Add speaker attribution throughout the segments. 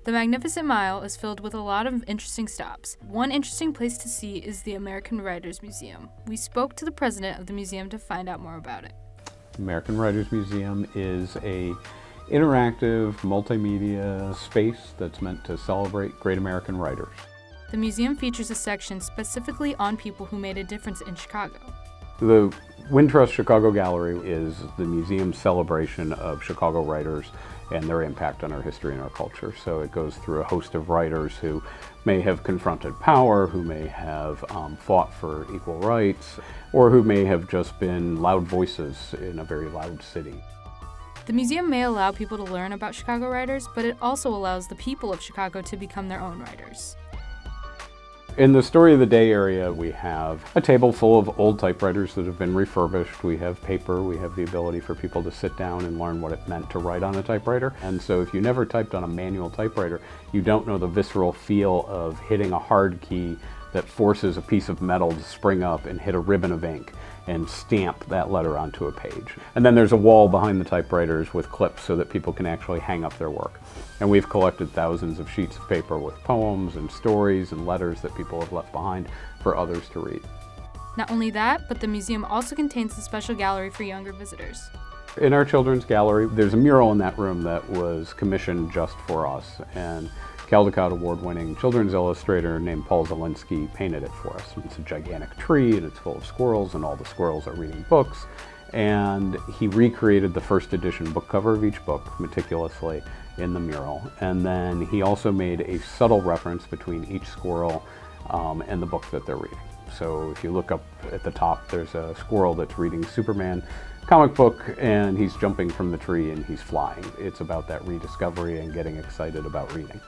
Speaker 1: The Magnificent Mile is filled with a lot of interesting stops. One interesting place to see is the American Writers Museum. We spoke to the president of the museum to find out more about it.
Speaker 2: American Writers Museum is a interactive multimedia space that's meant to celebrate great American writers.
Speaker 1: The museum features a section specifically on people who made a difference in Chicago.
Speaker 2: The Wintrust Chicago Gallery is the museum's celebration of Chicago writers and their impact on our history and our culture. So it goes through a host of writers who may have confronted power, who may have fought for equal rights, or who may have just been loud voices in a very loud city.
Speaker 1: The museum may allow people to learn about Chicago writers, but it also allows the people of Chicago to become their own writers.
Speaker 2: In the Story of the Day area, we have a table full of old typewriters that have been refurbished. We have paper. We have the ability for people to sit down and learn what it meant to write on a typewriter. And so if you never typed on a manual typewriter, you don't know the visceral feel of hitting a hard key that forces a piece of metal to spring up and hit a ribbon of ink and stamp that letter onto a page. And then there's a wall behind the typewriters with clips so that people can actually hang up their work. And we've collected thousands of sheets of paper with poems and stories and letters that people have left behind for others to read.
Speaker 1: Not only that, but the museum also contains a special gallery for younger visitors.
Speaker 2: In our children's gallery, there's a mural in that room that was commissioned just for us, and Caldecott award-winning children's illustrator named Paul Zielinski painted it for us. It's a gigantic tree and it's full of squirrels, and all the squirrels are reading books. And he recreated the first edition book cover of each book meticulously in the mural. And then he also made a subtle reference between each squirrel and the book that they're reading. So if you look up at the top, there's a squirrel that's reading Superman comic book, and he's jumping from the tree and he's flying. It's about that rediscovery and getting excited about reading.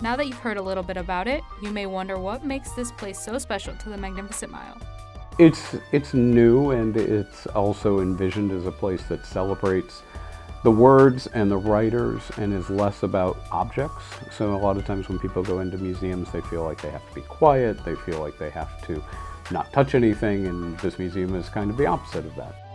Speaker 1: Now that you've heard a little bit about it, you may wonder what makes this place so special to the Magnificent Mile.
Speaker 2: It's new, and it's also envisioned as a place that celebrates the words and the writers and is less about objects. So a lot of times when people go into museums, they feel like they have to be quiet, they feel like they have to not touch anything, and this museum is kind of the opposite of that.